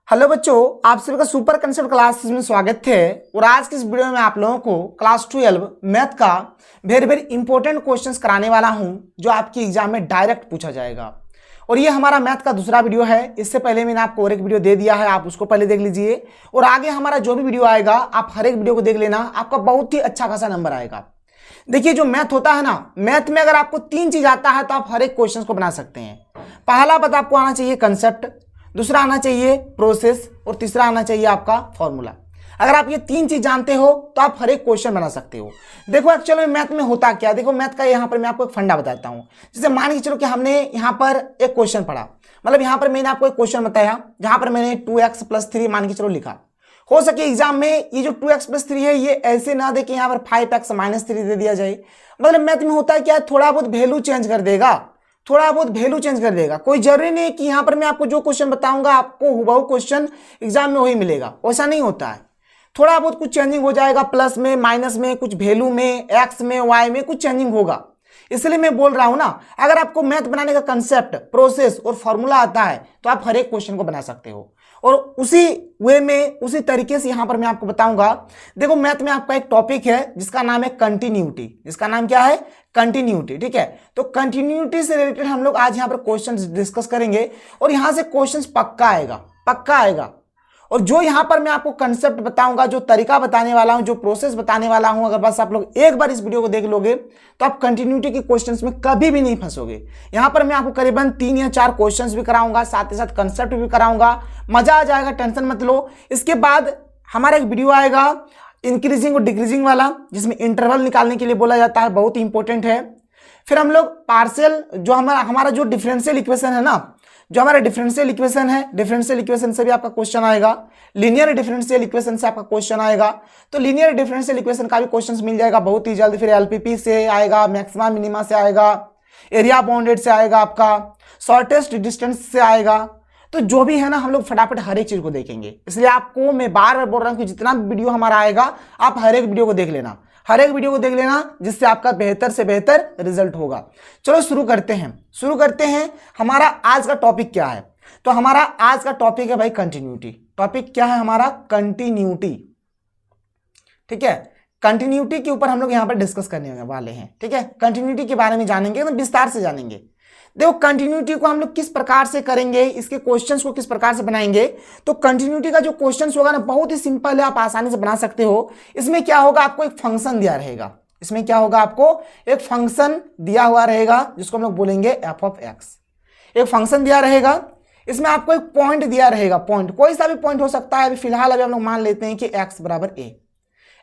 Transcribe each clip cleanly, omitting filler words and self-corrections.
Hello बच्चों, आप सभी का सुपर कंसेप्ट क्लासेस में स्वागत है। और आज की इस वीडियो में आप लोगों को क्लास 12 मैथ का वेरी इंपॉर्टेंट क्वेश्चंस कराने वाला हूं, जो आपकी एग्जाम में डायरेक्ट पूछा जाएगा। और ये हमारा मैथ का दूसरा वीडियो है। इससे पहले मैंने आपको और एक वीडियो दे दिया है, आप उसको पहले देख लीजिए। और आगे हमारा जो भी वीडियो आएगा आप हर एक वीडियो को देख लेना, आपका बहुत ही अच्छा खासा नंबर आएगा। देखिए, जो मैथ होता है ना, मैथ में अगर आपको 3 चीज आता है तो आप हर एक क्वेश्चन को बना सकते हैं। पहला बात, आपको आना चाहिए कंसेप्ट, दूसरा आना चाहिए प्रोसेस, और तीसरा आना चाहिए आपका फॉर्मूला। अगर आप ये 3 चीज जानते हो तो आप हर एक क्वेश्चन बना सकते हो। देखो एक्चुअली मैथ में होता क्या, देखो मैथ का यहाँ पर मैं आपको एक फंडा बताता हूँ। जैसे मान के चलो कि हमने यहाँ पर एक क्वेश्चन पढ़ा, मतलब यहाँ पर मैंने आपको एक क्वेश्चन बताया जहां पर मैंने 2x + 3 मान के चलो लिखा। हो सके एग्जाम में ये जो 2x + 3 है ये ऐसे ना दे कि यहाँ पर 5x - 3 दे दिया जाए। मतलब मैथ में होता है क्या, थोड़ा बहुत वैल्यू चेंज कर देगा, थोड़ा बहुत वैल्यू चेंज कर देगा। कोई जरूरी नहीं कि यहाँ पर मैं आपको जो क्वेश्चन बताऊंगा आपको हुबहू क्वेश्चन एग्जाम में वही मिलेगा, वैसा नहीं होता है। थोड़ा बहुत कुछ चेंजिंग हो जाएगा, प्लस में माइनस में, कुछ वैल्यू में, एक्स में, वाई में कुछ चेंजिंग होगा। इसलिए मैं बोल रहा हूं ना, अगर आपको मैथ बनाने का कंसेप्ट, प्रोसेस और फॉर्मूला आता है तो आप हर एक क्वेश्चन को बना सकते हो। और उसी वे में, उसी तरीके से यहां पर मैं आपको बताऊंगा। देखो मैथ में आपका एक टॉपिक है जिसका नाम है कंटिन्यूटी। जिसका नाम क्या है? कंटिन्यूटी। ठीक है, तो कंटिन्यूटी से रिलेटेड हम लोग आज यहां पर क्वेश्चंस डिस्कस करेंगे और यहां से क्वेश्चंस पक्का आएगा, पक्का आएगा। और जो यहां पर मैं आपको कंसेप्ट बताऊंगा, जो तरीका बताने वाला हूं, जो प्रोसेस बताने वाला हूं, अगर बस आप लोग एक बार इस वीडियो को देख लोगे तो आप कंटिन्यूटी के क्वेश्चंस में कभी भी नहीं फंसोगे। यहां पर मैं आपको करीबन 3 या 4 क्वेश्चंस भी कराऊंगा, साथ ही साथ कंसेप्ट भी कराऊंगा। मजा आ जाएगा, टेंशन मत लो। इसके बाद हमारा एक वीडियो आएगा इंक्रीजिंग और डिक्रीजिंग वाला, जिसमें इंटरवल निकालने के लिए बोला जाता है, बहुत ही इंपॉर्टेंट है। फिर हम लोग पार्शियल, जो हमारा जो डिफरेंशियल इक्वेशन है ना, जो हमारा डिफरेंशियल इक्वेशन है, डिफरेंशियल इक्वेशन से भी आपका क्वेश्चन आएगा। लीनियर डिफरेंशियल इक्वेशन से आपका क्वेश्चन आएगा, तो लीनियर डिफरेंशियल इक्वेशन का भी क्वेश्चन मिल जाएगा बहुत ही जल्द। फिर एलपीपी से आएगा, मैक्सिमा मिनिमा से आएगा, एरिया बाउंडेड से आएगा, आपका शॉर्टेस्ट डिस्टेंस से आएगा। तो जो भी है ना, हम लोग फटाफट हर एक चीज को देखेंगे। इसलिए आपको मैं बार बार बोल रहा हूं कि जितना भी वीडियो हमारा आएगा आप हर एक वीडियो को देख लेना, हर एक वीडियो को देख लेना, जिससे आपका बेहतर से बेहतर रिजल्ट होगा। चलो शुरू करते हैं। हमारा आज का टॉपिक क्या है? तो हमारा आज का टॉपिक है भाई कंटिन्यूटी। टॉपिक क्या है हमारा? कंटिन्यूटी। ठीक है, कंटिन्यूटी के ऊपर हम लोग यहां पर डिस्कस करने वाले हैं। ठीक है, कंटिन्यूटी के बारे में जानेंगे, तो विस्तार से जानेंगे। देखो कंटिन्यूटी को हम लोग किस प्रकार से करेंगे, इसके क्वेश्चंस को किस प्रकार से बनाएंगे। तो कंटिन्यूटी का जो क्वेश्चंस होगा ना, बहुत ही सिंपल है, आप आसानी से बना सकते हो। इसमें क्या होगा, आपको एक फंक्शन दिया रहेगा। इसमें क्या होगा, आपको एक फंक्शन दिया हुआ रहेगा, जिसको हम लोग बोलेंगे f(x). एक फंक्शन दिया रहेगा, इसमें आपको एक पॉइंट दिया रहेगा। पॉइंट कोई सा भी पॉइंट हो सकता है। अभी फिलहाल अभी हम लोग मान लेते हैं कि x = a।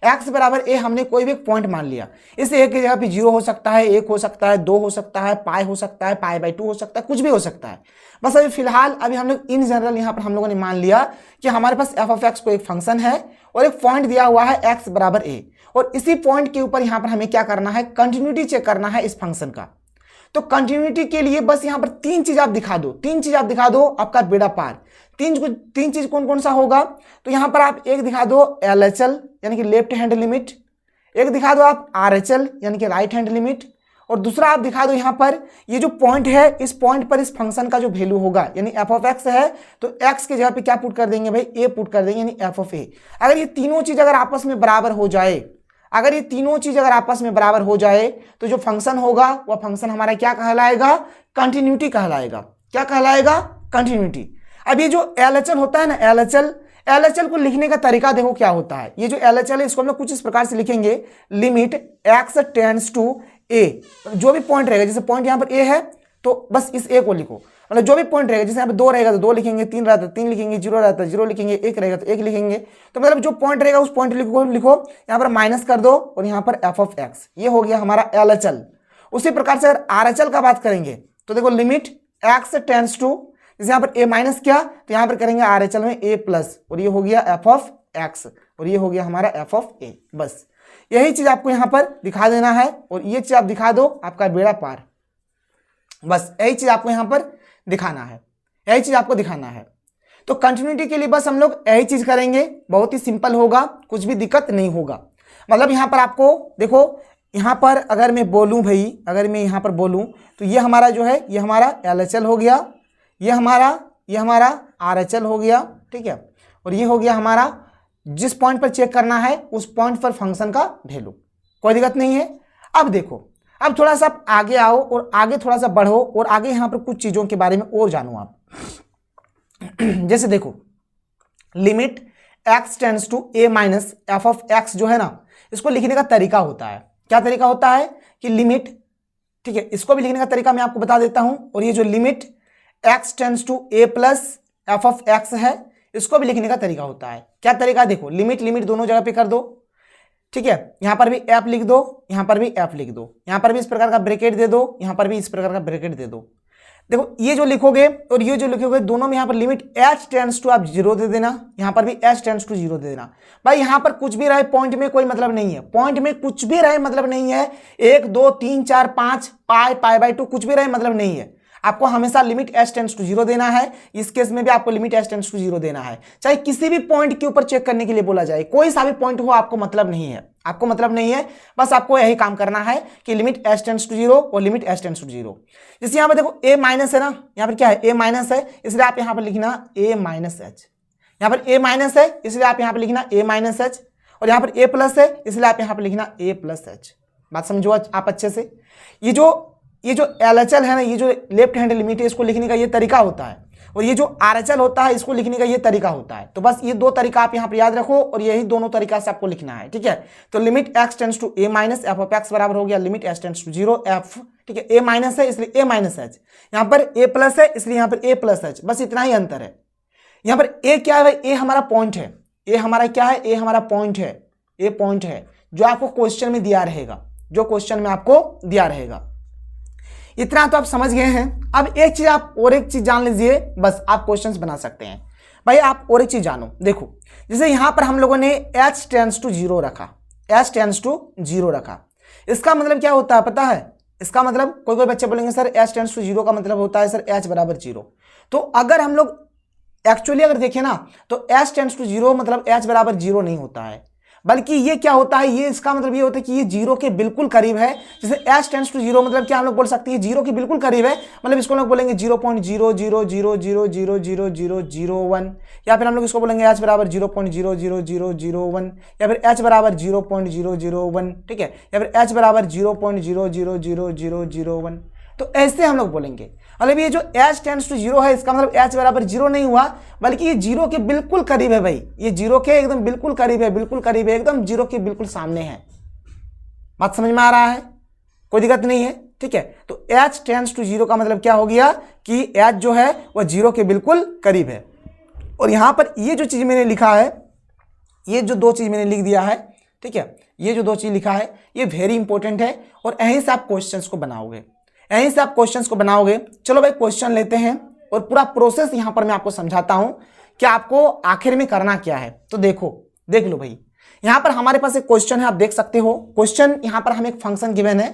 x = a हमने कोई भी पॉइंट मान लिया। इस a की जगह पे 0 हो सकता है, 1 हो सकता है, 2 हो सकता है, पाई हो सकता है, π/2 हो सकता है, कुछ भी हो सकता है। बस अभी फिलहाल अभी हम लोग इन जनरल यहाँ पर हम लोगों ने मान लिया कि हमारे पास f(x) को एक फंक्शन है और एक पॉइंट दिया हुआ है x = a। और इसी पॉइंट के ऊपर यहाँ पर हमें क्या करना है, कंटिन्यूटी चेक करना है इस फंक्शन का। तो कंटिन्यूटी के लिए बस यहाँ पर 3 चीज आप दिखा दो, 3 चीज आप दिखा दो, आपका बेड़ा पार। 3 चीज कौन कौन सा होगा? तो यहाँ पर आप एक दिखा दो LHL यानी कि लेफ्ट हैंड लिमिट, एक दिखा दो आप RHL यानी कि राइट हैंड लिमिट, और दूसरा आप दिखा दो यहाँ पर ये जो पॉइंट है, इस पॉइंट पर इस फंक्शन का जो वैल्यू होगा, यानी f(x) है तो x के जगह पे क्या पुट कर देंगे भाई, a पुट कर देंगे, यानी f(a). अगर ये तीनों चीज अगर आपस में बराबर हो जाए, अगर ये तीनों चीज अगर आपस में बराबर हो जाए तो जो फंक्शन होगा वह फंक्शन हमारा क्या कहलाएगा? कंटिन्यूटी कहलाएगा। क्या कहलाएगा? कंटिन्यूटी। अब ये जो LHL होता है ना, LHL को लिखने का तरीका देखो क्या होता है। ये जो LHL है इसको हम लोग कुछ इस प्रकार से लिखेंगे, limit x tends to a। जो भी पॉइंट रहेगा, जैसे पॉइंट यहाँ पर a है तो बस इस a को लिखो। मतलब जो भी पॉइंट रहेगा, जैसे यहाँ पे 2 रहेगा तो 2 लिखेंगे, 3 रहता है 3 लिखेंगे, 0 रहता है 0 लिखेंगे, 1 रहेगा तो 1 लिखेंगे। तो मतलब जो पॉइंट रहेगा उस पॉइंट लिखो, यहाँ पर माइनस कर दो और यहाँ पर f(x). ये हो गया हमारा LHL। उसी प्रकार से अगर RHL का बात करेंगे तो देखो लिमिट x टेंड्स टू, जैसे यहाँ पर a माइनस किया तो यहाँ पर करेंगे RHL में a+, और ये हो गया f(x) और ये हो गया हमारा f(a). बस यही चीज आपको यहाँ पर दिखा देना है और ये चीज आप दिखा दो, आपका बेड़ा पार। बस यही चीज आपको यहाँ पर दिखाना है, यही चीज आपको दिखाना है। तो कंटिन्यूटी के लिए बस हम लोग यही चीज करेंगे, बहुत ही सिंपल होगा, कुछ भी दिक्कत नहीं होगा। मतलब यहाँ पर आपको देखो, यहाँ पर अगर मैं बोलूँ भाई, अगर मैं यहाँ पर बोलूँ तो ये हमारा जो है, ये हमारा LHL हो गया, ये हमारा RHL हो गया। ठीक है, और ये हो गया हमारा जिस पॉइंट पर चेक करना है उस पॉइंट पर फंक्शन का वैल्यू, कोई दिक्कत नहीं है। अब देखो, अब थोड़ा सा आप आगे आओ और आगे थोड़ा सा बढ़ो और आगे यहाँ पर कुछ चीज़ों के बारे में और जानो आप। जैसे देखो, limit x tends to a minus F of x जो है ना, इसको लिखने का तरीका होता है, क्या तरीका होता है कि लिमिट, ठीक है, इसको भी लिखने का तरीका मैं आपको बता देता हूं। और ये जो limit x tends to a plus F of x है, इसको भी लिखने का तरीका होता है। क्या तरीका, देखो लिमिट लिमिट दोनों जगह पे कर दो, ठीक है, यहां पर भी f लिख दो, यहां पर भी f लिख दो, यहां पर भी इस प्रकार का ब्रैकेट दे दो, यहां पर भी इस प्रकार का ब्रैकेट दे दो। देखो ये जो लिखोगे और ये जो लिखोगे दोनों में यहाँ पर लिमिट h टेंड्स टू आप 0 दे देना, यहाँ पर भी h टेंड्स टू 0 दे देना। भाई यहाँ पर कुछ भी रहे पॉइंट में कोई मतलब नहीं है, पॉइंट में कुछ भी रहे मतलब नहीं है, 1 2 3 4 5 पाई बाय 2 कुछ भी रहे मतलब नहीं है, आपको हमेशा लिमिट h टेंड्स टू 0 देना है। इस केस में भी आपको लिमिट h टेंड्स टू 0 देना है, चाहे किसी भी पॉइंट के ऊपर चेक करने के लिए बोला जाए, कोई सा भी पॉइंट हो आपको मतलब नहीं है, आपको मतलब नहीं है, बस आपको यही काम करना है कि लिमिट h टेंड्स टू 0 और लिमिट h टेंड्स टू 0। जैसे यहाँ पर देखो a माइनस है ना, यहाँ पर क्या है a माइनस है, इसलिए आप यहाँ पर लिखना a माइनस h, यहाँ पर a माइनस है इसलिए आप यहाँ पर लिखना a माइनस h, और यहाँ पर a प्लस है इसलिए आप यहाँ पर लिखना a प्लस h। बात समझो आप अच्छे से। ये जो LHL है ना, ये जो लेफ्ट हैंड लिमिट है, इसको लिखने का ये तरीका होता है, और ये जो RHL होता है इसको लिखने का ये तरीका होता है। तो बस ये दो तरीका आप यहाँ पर याद रखो और यही दोनों तरीका से आपको लिखना है, ठीक है। तो limit x tends to a minus F of x बराबर हो गया limit h tends to 0 f, ठीक है, a माइनस है इसलिए a माइनस h, यहाँ पर a प्लस है इसलिए यहाँ पर a प्लस h, बस इतना ही अंतर है। यहाँ पर a क्या है भाई, a हमारा पॉइंट है, a हमारा क्या है, a हमारा पॉइंट है, a पॉइंट है जो आपको क्वेश्चन में दिया रहेगा, जो क्वेश्चन में आपको दिया रहेगा। इतना तो आप समझ गए हैं। अब एक चीज आप और एक चीज जान लीजिए, बस आप क्वेश्चंस बना सकते हैं। भाई आप और एक चीज जानो, देखो जैसे यहां पर हम लोगों ने h टेंड्स टू 0 रखा, h टेंड्स टू 0 रखा, इसका मतलब क्या होता है पता है, इसका मतलब कोई बच्चे बोलेंगे सर h टेंड्स टू 0 का मतलब होता है सर h बराबर 0। तो अगर हम लोग एक्चुअली अगर देखें ना तो h टेंड्स टू 0 मतलब h बराबर 0 नहीं होता है, बल्कि ये क्या होता है, ये इसका मतलब ये होता है कि ये 0 के बिल्कुल करीब है। जैसे h टेंड्स टू 0 मतलब क्या हम लोग बोल सकते हैं 0 के बिल्कुल करीब है, मतलब इसको हम लोग बोलेंगे 0.000000001, या फिर हम लोग इसको बोलेंगे h बराबर 0.00001, या फिर h बराबर 0.001, ठीक है, या फिर h बराबर 0.0000001। तो ऐसे हम लोग बोलेंगे, मतलब ये जो h टेंड्स टू 0 है इसका मतलब h बराबर 0 नहीं हुआ, बल्कि ये 0 के बिल्कुल करीब है भाई, ये 0 के एकदम बिल्कुल करीब है, बिल्कुल करीब है, एकदम 0 के बिल्कुल सामने है। बात समझ में आ रहा है, कोई दिक्कत नहीं है, ठीक है। तो h टेंड्स टू 0 का मतलब क्या हो गया कि h जो है वह 0 के बिल्कुल करीब है। और यहां पर ये जो चीज मैंने लिखा है, ये जो दो चीज मैंने लिख दिया है, ठीक है, ये जो दो चीज लिखा है ये वेरी इंपॉर्टेंट है, और यहीं से आप क्वेश्चंस को बनाओगे, यहीं से आप क्वेश्चंस को बनाओगे। चलो भाई क्वेश्चन लेते हैं और पूरा प्रोसेस यहां पर मैं आपको समझाता हूं कि आपको आखिर में करना क्या है। तो देखो, देख लो भाई, यहां पर हमारे पास एक क्वेश्चन है, आप देख सकते हो क्वेश्चन, यहां पर हमें एक फंक्शन गिवन है,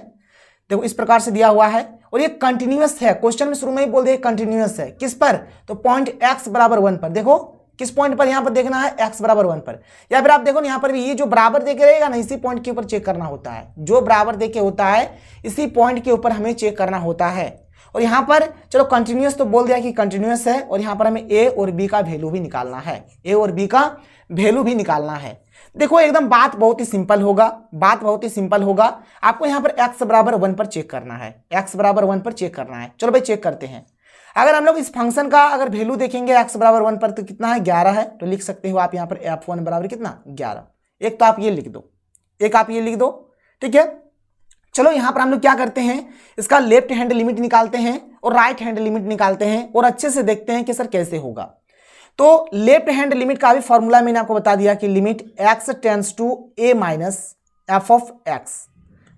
देखो इस प्रकार से दिया हुआ है, और ये कंटिन्यूअस है। क्वेश्चन में शुरू में ही बोल दिया कंटिन्यूअस है, किस पर, तो पॉइंट x बराबर 1 पर। देखो किस पॉइंट पर यहां पर देखना है, x बराबर 1 पर, या फिर आप देखो यहां पर भी ये जो बराबर देके रहेगा ना, इसी पॉइंट के ऊपर चेक करना होता है, जो बराबर देके होता है इसी पॉइंट के ऊपर हमें चेक करना होता है। और यहां पर चलो कंटिन्यूअस तो बोल दिया कि कंटिन्यूअस है, और यहां पर हमें a और b का वैल्यू भी निकालना है, a और b का वैल्यू भी निकालना है। देखो एकदम बात बहुत ही सिंपल होगा, बात बहुत ही सिंपल होगा। आपको यहां पर x बराबर 1 पर चेक करना है, x बराबर 1 पर चेक करना है। चलो भाई चेक करते हैं। अगर हम लोग इस फंक्शन का अगर वैल्यू देखेंगे x बराबर 1 पर तो कितना है, 11 है, तो लिख सकते हो आप यहाँ पर f1 बराबर कितना, 11। एक तो आप ये लिख दो, एक आप ये लिख दो, ठीक है। चलो यहाँ पर हम लोग क्या करते हैं, इसका लेफ्ट हैंड लिमिट निकालते हैं और राइट हैंड लिमिट निकालते हैं, और अच्छे से देखते हैं कि सर कैसे होगा। तो लेफ्ट हैंड लिमिट का भी फॉर्मूला मैंने आपको बता दिया कि limit x tends to a minus F of x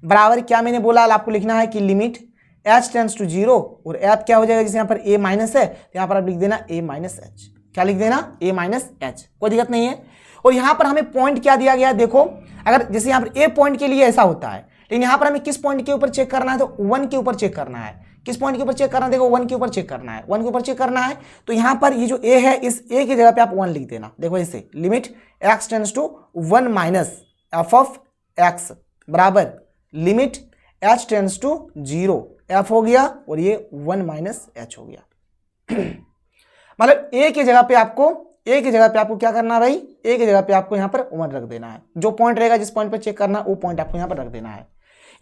बराबर क्या मैंने बोला, आपको लिखना है कि लिमिट h टेंड्स टू 0 और f क्या हो जाएगा, जैसे यहाँ पर a माइनस है तो यहाँ पर आप लिख देना a माइनस h, क्या लिख देना a माइनस h, कोई दिक्कत नहीं है। और यहाँ पर हमें पॉइंट क्या दिया गया, देखो अगर जैसे यहाँ पर a पॉइंट के लिए ऐसा होता है, लेकिन यहाँ पर हमें किस पॉइंट के ऊपर चेक करना है, तो 1 के ऊपर चेक करना है। किस पॉइंट के ऊपर चेक करना है, देखो 1 के ऊपर चेक करना है, 1 के ऊपर चेक करना है। तो यहाँ पर ये जो a है, इस a की जगह पे आप 1 लिख देना। देखो इसे limit x tends to 1 minus F of x बराबर limit h tends to 0, f हो गया और ये 1 माइनस h हो गया। मतलब a की जगह पे आपको ए की जगह पे आपको क्या करना है भाई, ए की जगह पे आपको यहाँ पर 1 रख देना है। जो पॉइंट रहेगा, जिस पॉइंट पर चेक करना है वो पॉइंट आपको यहाँ पर रख देना है।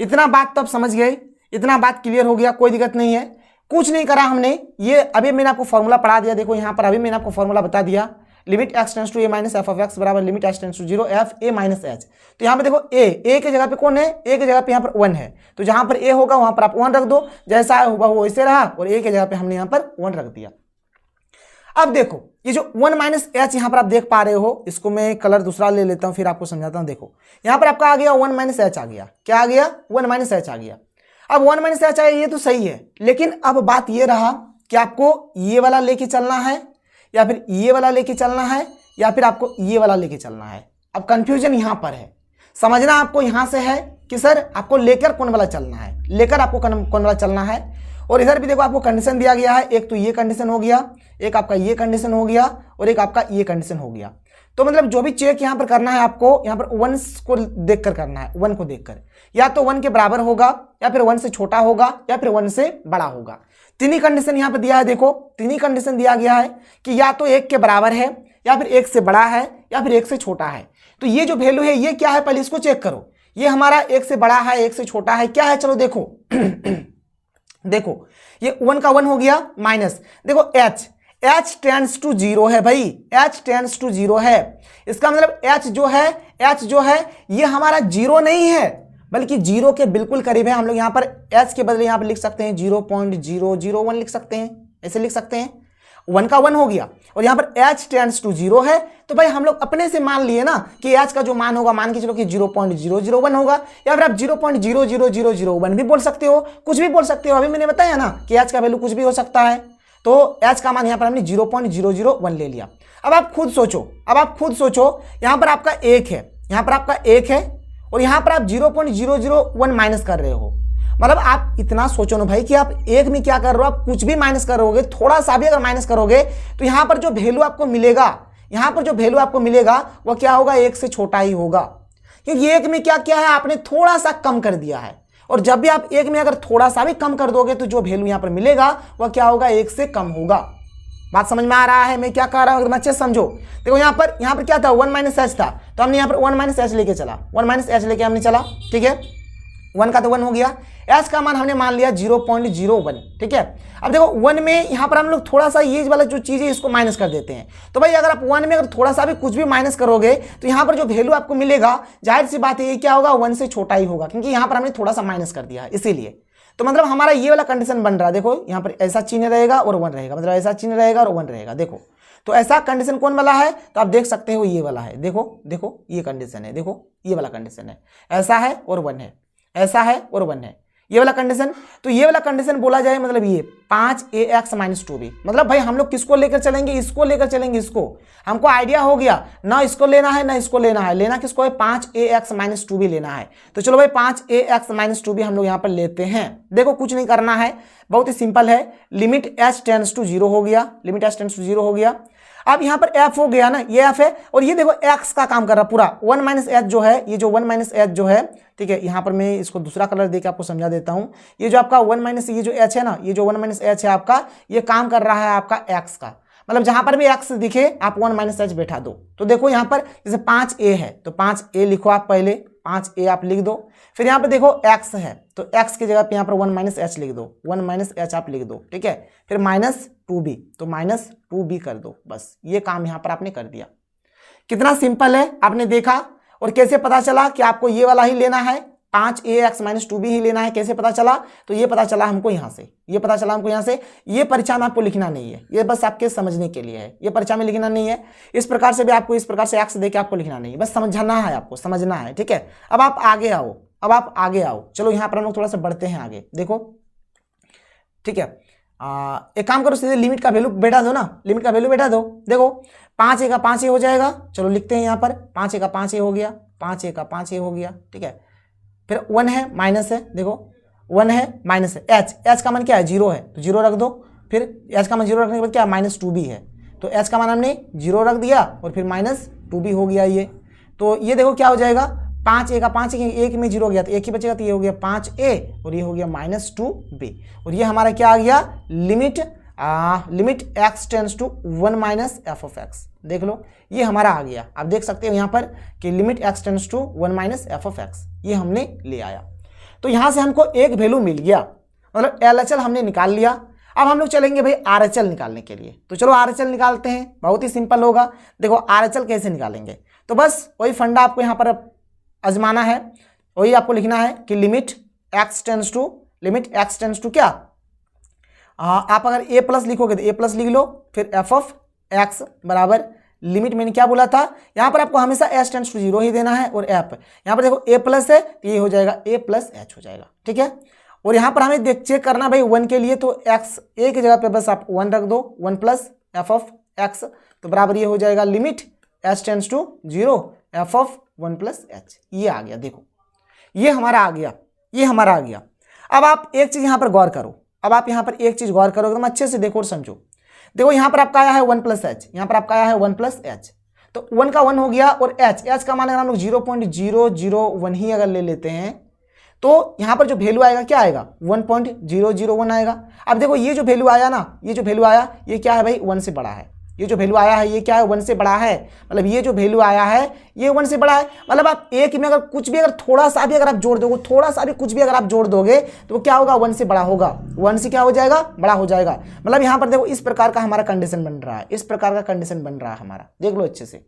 इतना बात तो आप समझ गए, इतना बात क्लियर हो गया, कोई दिक्कत नहीं है। कुछ नहीं करा हमने, ये अभी मैंने आपको फॉर्मूला पढ़ा दिया। देखो यहाँ पर अभी मैंने आपको फॉर्मूला बता दिया, limit x tends to a minus F of X बराबर limit h tends to 0 F A minus H. तो यहाँ पे देखो a की जगह पे कौन है, a की जगह पे यहाँ पर 1 है, तो जहां पर a होगा वहां पर आप 1 रख दो, जैसा होगा वो वैसे रहा, और a की जगह पे हमने यहाँ पर 1 रख दिया। अब देखो ये जो 1 माइनस एच यहाँ पर आप देख पा रहे हो, इसको मैं कलर दूसरा ले लेता हूँ फिर आपको समझाता हूँ। देखो यहाँ पर आपका आ गया 1 माइनस एच आ गया, क्या आ गया, 1 माइनस एच आ गया। अब 1 माइनस एच आया, ये तो सही है, लेकिन अब बात ये रहा कि आपको ये वाला लेके चलना है या फिर ये वाला लेके चलना है या फिर आपको ये वाला लेके चलना है। अब कंफ्यूजन यहाँ पर है, समझना आपको यहाँ से है कि सर आपको लेकर कौन वाला चलना है, लेकर आपको कौन वाला चलना है। और इधर भी देखो आपको कंडीशन दिया गया है, एक तो ये कंडीशन हो गया, एक आपका ये कंडीशन हो गया और एक आपका ये कंडीशन हो गया। तो मतलब जो भी चेक यहाँ पर करना है आपको, यहाँ पर 1 को देखकर करना है, 1 को देखकर, या तो 1 के बराबर होगा या फिर 1 से छोटा होगा या फिर 1 से बड़ा होगा। तीन ही कंडीशन यहाँ पर दिया है। देखो तीन ही कंडीशन दिया गया है कि या तो 1 के बराबर है या फिर 1 से बड़ा है या फिर 1 से छोटा है। तो ये जो वैल्यू है ये क्या है, पहले इसको चेक करो। ये हमारा 1 से बड़ा है, 1 से छोटा है, क्या है, चलो देखो देखो ये 1 का 1 हो गया माइनस, देखो h टेंड्स टू 0 है भाई, h टेंड्स टू 0 है। इसका मतलब h जो है ये हमारा 0 नहीं है, बल्कि 0 के बिल्कुल करीब है। हम लोग यहाँ पर h के बदले यहाँ पर लिख सकते हैं 0.001 लिख सकते हैं, ऐसे लिख सकते हैं। 1 का 1 हो गया और यहाँ पर h टेंड्स टू 0 है, तो भाई हम लोग अपने से मान लिए ना कि h का जो मान होगा, मान के चलो कि 0.001 होगा, या फिर आप 0.00001 भी बोल सकते हो, कुछ भी बोल सकते हो। अभी मैंने बताया ना कि h का वैल्यू कुछ भी हो सकता है, तो h का मान यहाँ पर हमने 0.001 ले लिया। अब आप खुद सोचो, यहाँ पर आपका 1 है, यहाँ पर आपका 1 है और यहाँ पर आप 0.001 माइनस कर रहे हो। मतलब आप इतना सोचो ना भाई कि आप 1 में क्या कर रहे हो, आप कुछ भी माइनस करोगे, थोड़ा सा भी अगर माइनस करोगे तो यहाँ पर जो वैल्यू आपको मिलेगा, वो क्या होगा, 1 से छोटा ही होगा। क्योंकि 1 में क्या क्या है, आपने थोड़ा सा कम कर दिया है, और जब भी आप 1 में अगर थोड़ा सा भी कम कर दोगे तो जो वैल्यू यहाँ पर मिलेगा वह क्या होगा, 1 से कम होगा। बात समझ में आ रहा है मैं क्या कह रहा हूँ, अगर अच्छे समझो। देखो यहाँ पर क्या था, 1 माइनस एच था, तो हमने यहाँ पर 1 माइनस एच लेके चला, 1 माइनस एच लेके हमने चला, ठीक है। 1 का तो 1 हो गया, एच का मान हमने मान लिया 0.01, ठीक है। अब देखो 1 में यहाँ पर हम लोग थोड़ा सा ये वाला जो चीज़ है इसको माइनस कर देते हैं। तो भाई अगर आप 1 में अगर थोड़ा सा भी कुछ भी माइनस करोगे तो यहाँ पर जो वैल्यू आपको मिलेगा, जाहिर सी बात है ये क्या होगा, 1 से छोटा ही होगा, क्योंकि यहाँ पर हमने थोड़ा सा माइनस कर दिया है, इसीलिए। तो मतलब हमारा ये वाला कंडीशन बन रहा है। देखो यहाँ पर ऐसा चिन्ह रहेगा और 1 रहेगा, मतलब ऐसा चिन्ह रहेगा और 1 रहेगा। देखो तो ऐसा कंडीशन कौन वाला है, तो आप देख सकते हो ये वाला है। देखो ये कंडीशन है, देखो ये वाला कंडीशन है, ऐसा है और 1 है, ऐसा है और 1 है, ये वाला कंडीशन। तो ये वाला कंडीशन बोला जाए मतलब ये 5ax माइनस 2b। मतलब भाई हम लोग किसको लेकर चलेंगे, इसको लेकर चलेंगे। इसको हमको आइडिया हो गया ना, इसको लेना है ना इसको लेना है, लेना किसको है, 5ax माइनस 2b लेना है। तो चलो भाई 5ax माइनस 2b हम लोग यहाँ पर लेते हैं। देखो कुछ नहीं करना है, बहुत ही सिंपल है, लिमिट h टेंड्स टू 0 हो गया, लिमिट h टेंड्स टू 0 हो गया। अब यहाँ पर f हो गया ना, ये f है, और ये देखो x का काम कर रहा पूरा। 1 माइनस एच जो है, ये जो 1 माइनस एच जो है, ठीक है, यहाँ पर मैं इसको दूसरा कलर देके आपको समझा देता हूँ। ये जो आपका 1 माइनस ये जो h है ना, ये जो 1 माइनस एच है आपका, ये काम कर रहा है आपका x का। मतलब जहां पर भी x दिखे आप 1 माइनस एच बैठा दो। तो देखो यहाँ पर जैसे 5a है तो 5a लिखो आप, पहले 5a आप लिख दो। फिर यहाँ पर देखो x है तो x की जगह पे यहाँ पर 1 माइनस एच लिख दो, 1 माइनस एच आप लिख दो, ठीक है। फिर माइनस 2b, तो माइनस 2b कर दो, बस ये काम यहाँ पर आपने कर दिया। कितना सिंपल है, आपने देखा। और कैसे पता चला कि आपको ये वाला ही लेना है, 5ax माइनस 2b ही लेना है, कैसे पता चला, तो ये पता चला हमको यहाँ से, ये पता चला हमको यहाँ से। ये परीक्षा में आपको लिखना नहीं है, ये बस आपके समझने के लिए है, ये परीक्षा में लिखना नहीं है। इस प्रकार से भी आपको इस प्रकार से एक्स देके आपको लिखना नहीं है, बस समझना है, आपको समझना है, ठीक है। अब आप आगे आओ, अब आप आगे आओ, चलो यहाँ पर हम लोग थोड़ा सा बढ़ते हैं आगे। देखो ठीक है, एक काम करो, सीधे लिमिट का वैल्यू बैठा दो ना, लिमिट का वैल्यू बैठा दो। देखो 5a का 5a हो जाएगा, चलो लिखते हैं यहाँ पर 5a का 5a हो गया, 5a का 5a हो गया, ठीक है। फिर 1 है माइनस है, देखो 1 है माइनस है, h का मान क्या है, 0 है तो 0 रख दो। फिर h का मान 0 रखने के बाद क्या माइनस 2b है, तो h का मान हमने 0 रख दिया और फिर माइनस 2b हो गया ये। तो ये देखो क्या हो जाएगा, 5a का 5a, एक में 0 गया तो एक ही बचेगा, तो ये हो गया 5a और ये हो गया माइनस 2b। और ये हमारा क्या आ गया, limit limit x tends to 1 minus F of X. देख लो ये हमारा आ गया। आप देख सकते हो यहाँ पर कि limit x tends to 1 minus F of X, ये हमने ले आया। तो यहाँ से हमको एक वैल्यू मिल गया, मतलब LHL हमने निकाल लिया। अब हम लोग चलेंगे भाई RHL निकालने के लिए। तो चलो RHL निकालते हैं, बहुत ही सिंपल होगा। देखो RHL कैसे निकालेंगे, तो बस वही फंडा आपको यहाँ पर आजमाना है, वही आपको लिखना है कि लिमिट x टेंड्स टू क्या, आप अगर a प्लस लिखोगे तो a प्लस लिख लो, फिर f ऑफ x बराबर लिमिट मैंने क्या बोला था, यहाँ पर आपको हमेशा s टेंड्स टू 0 ही देना है, और f यहाँ पर देखो a प्लस है तो ये हो जाएगा a प्लस h हो जाएगा, ठीक है। और यहाँ पर हमें चेक करना भाई 1 के लिए, तो x a की जगह पे बस आप 1 रख दो, 1 प्लस f ऑफ x, तो बराबर ये हो जाएगा limit s tends to 0 f of 1 plus h। ये आ गया, देखो ये हमारा आ गया, ये हमारा आ गया। अब आप एक चीज़ यहाँ पर गौर करो, अब आप यहाँ पर एक चीज़ गौर करो, एकदम अच्छे से देखो और समझो। देखो यहाँ पर आपका आया है 1 प्लस एच, यहाँ पर आपका आया है 1 प्लस एच, तो 1 का 1 हो गया, और एच का मान अगर हम लोग 0.001 ही अगर ले लेते हैं तो यहाँ पर जो वैल्यू आएगा क्या आएगा, 1.001 आएगा। अब देखो ये जो वैल्यू आया ना, ये जो वैल्यू आया ये क्या है भाई, 1 से बड़ा है। ये जो वैल्यू आया है ये क्या है, 1 से बड़ा है, मतलब ये जो वैल्यू आया है ये 1 से बड़ा है। मतलब आप एक में अगर कुछ भी, अगर थोड़ा सा भी अगर आप जोड़ दोगे, थोड़ा सा भी कुछ भी अगर आप जोड़ दोगे तो वो क्या होगा, 1 से बड़ा होगा, 1 से क्या हो जाएगा, बड़ा हो जाएगा। मतलब यहाँ पर देखो इस प्रकार का हमारा कंडीशन बन रहा है, इस प्रकार का कंडीशन बन रहा है हमारा, देख लो अच्छे से।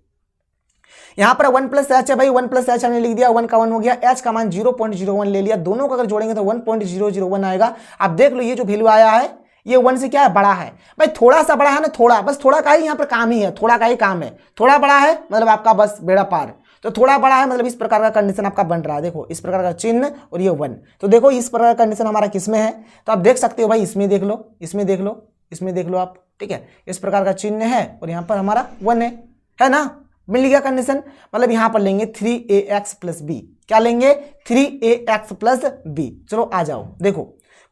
यहाँ पर 1 प्लस एच है भाई, 1 प्लस एच हमने लिख दिया, 1 का 1 हो गया, एच का मान 0.01 ले लिया, दोनों को अगर जोड़ेंगे तो 1.001 आएगा। आप देख लो ये जो वैल्यू आया है ये 1 से क्या है, बड़ा है भाई, थोड़ा सा बड़ा है ना, थोड़ा, बस थोड़ा का ही यहाँ पर काम ही है, थोड़ा का ही काम है। थोड़ा बड़ा है मतलब आपका बस बेड़ा पार, तो थोड़ा बड़ा है मतलब इस प्रकार का कंडीशन आपका बन रहा है। देखो इस प्रकार का चिन्ह और ये 1, तो देखो इस प्रकार का कंडीशन हमारा किस में है, तो आप देख सकते हो भाई, इसमें देख लो, इसमें देख लो, इसमें देख लो आप, ठीक है। इस प्रकार का चिन्ह है और यहाँ पर हमारा 1 है ना, मिल गया कंडीशन। मतलब यहाँ पर लेंगे 3ax प्लस बी, क्या लेंगे, 3ax प्लस बी। चलो आ जाओ, देखो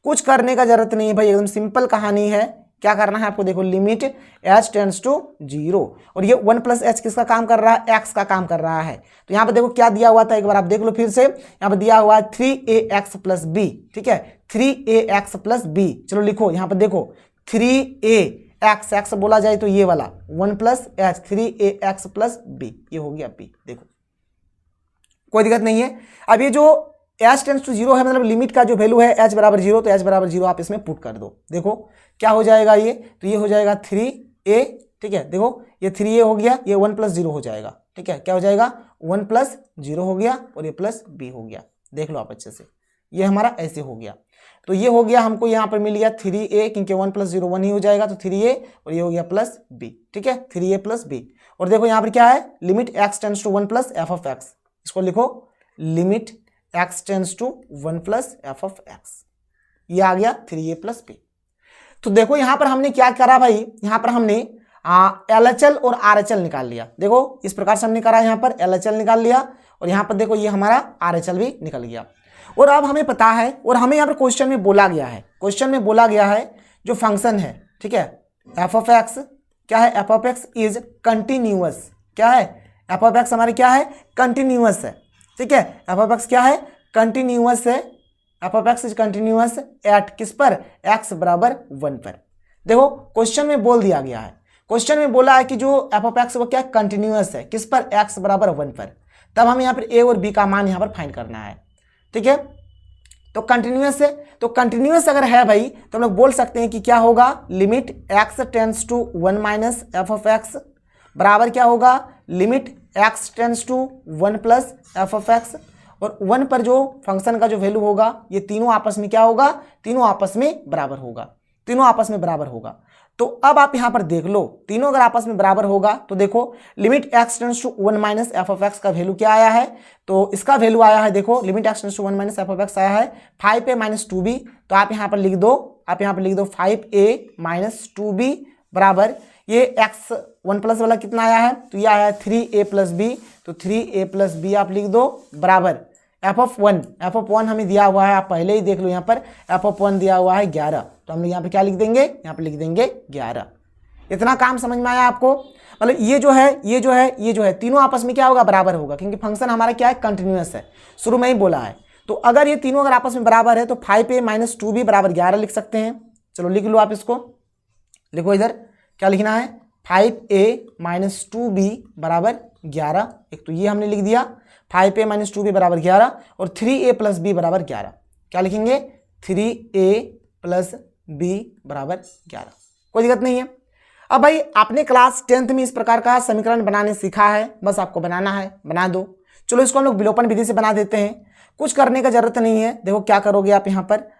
कुछ करने का जरूरत नहीं है भाई, एकदम सिंपल कहानी है। क्या करना है आपको, देखो लिमिट h टेंड्स टू 0, और ये 1 प्लस एच किसका काम कर रहा है, x का काम कर रहा है। तो यहाँ पर देखो क्या दिया हुआ था, एक बार आप देख लो फिर से, यहाँ पर दिया हुआ है 3ax प्लस बी, ठीक है, 3ax प्लस बी। चलो लिखो यहाँ पर देखो 3a x बोला जाए तो ये वाला 1 plus H, 3ax plus B, ये हो गया b। देखो कोई दिक्कत नहीं है। अब ये जो h टेंड्स टू 0 है, मतलब लिमिट का जो वैल्यू है h बराबर 0, तो h बराबर 0 आप इसमें पुट कर दो। देखो क्या हो जाएगा ये, तो ये हो जाएगा 3a, ठीक है। देखो ये 3a हो गया, ये 1 प्लस 0 हो जाएगा, ठीक है। क्या हो जाएगा, 1 प्लस 0 हो गया और ये प्लस b हो गया। देख लो आप अच्छे से, ये हमारा ऐसे हो गया। तो ये हो गया, हमको यहाँ पर मिल गया 3a, क्योंकि 1 प्लस 0 1 ही हो जाएगा, तो 3a और ये हो गया प्लस b, ठीक है, 3a प्लस b। और देखो यहाँ पर क्या है, limit x tends to 1 plus F of X, इसको लिखो limit x tends to 1 plus F of X, ये आ गया 3a प्लस b। तो देखो यहाँ पर हमने क्या करा भाई, यहाँ पर हमने LHL और RHL निकाल लिया। देखो इस प्रकार से हमने करा, यहाँ पर LHL निकाल लिया और यहाँ पर देखो ये हमारा RHL भी निकल गया। और अब हमें पता है, और हमें यहाँ पर क्वेश्चन में बोला गया है, क्वेश्चन में बोला गया है जो फंक्शन है, ठीक है, एफ ऑफ एक्स क्या है, F of x is continuous, क्या है, एफ ऑफ एक्स हमारे क्या है, कंटिन्यूअस है, ठीक है। एफ ऑफ एक्स क्या है, कंटिन्यूअस है, F of x is continuous at किस पर, एक्स बराबर 1 पर। देखो क्वेश्चन में बोल दिया गया है, क्वेश्चन में बोला है कि जो एफ ऑफ एक्स वो क्या कंटिन्यूअस है, किस पर, एक्स बराबर 1 पर। तब हमें यहाँ पर ए और बी का मान यहाँ पर फाइंड करना है, ठीक है। तो कंटिन्यूअस है, तो कंटिन्यूअस अगर है भाई तो हम लोग बोल सकते हैं कि क्या होगा, limit X tends to 1 minus F of X बराबर क्या होगा, limit X tends to 1 plus F of X. और 1 पर जो फंक्शन का जो वैल्यू होगा ये तीनों आपस में क्या होगा, तीनों आपस में बराबर होगा, तीनों आपस में बराबर होगा। तो अब आप यहाँ पर देख लो, तीनों अगर आपस में बराबर होगा तो देखो limit x tends to 1 minus F of X का वैल्यू क्या आया है, तो इसका वैल्यू आया है, देखो limit x tends to 1 minus F of X आया है 5a माइनस 2b। तो आप यहाँ पर लिख दो, आप यहाँ पर लिख दो 5a माइनस 2b बराबर ये x 1 प्लस वाला कितना आया है, तो ये आया है 3a प्लस बी, तो 3a प्लस बी आप लिख दो बराबर एफ ऑफ 1 हमें दिया हुआ है, आप पहले ही देख लो यहाँ पर एफ ऑफ 1 दिया हुआ है 11, तो हम यहाँ पे क्या लिख देंगे, यहाँ पे लिख देंगे 11। इतना काम समझ में आया आपको, मतलब ये जो है, ये जो है, ये जो है, तीनों आपस में क्या होगा, बराबर होगा, क्योंकि फंक्शन हमारा क्या है, कंटिन्यूअस है, शुरू में ही बोला है। तो अगर ये तीनों अगर आपस में बराबर है तो 5a माइनस 2b बराबर 11 लिख सकते हैं। चलो लिख लो आप इसको, देखो इधर क्या लिखना है, 5a माइनस 2b बराबर 11। एक तो ये हमने लिख दिया 5a माइनस 2b बराबर 11 और 3a प्लस b बराबर 11। क्या लिखेंगे, 3a प्लस b बराबर 11। कोई दिक्कत नहीं है। अब भाई आपने क्लास 10th में इस प्रकार का समीकरण बनाने सीखा है, बस आपको बनाना है, बना दो। चलो इसको हम लोग विलोपन विधि से बना देते हैं, कुछ करने का जरूरत नहीं है। देखो क्या करोगे आप यहाँ पर,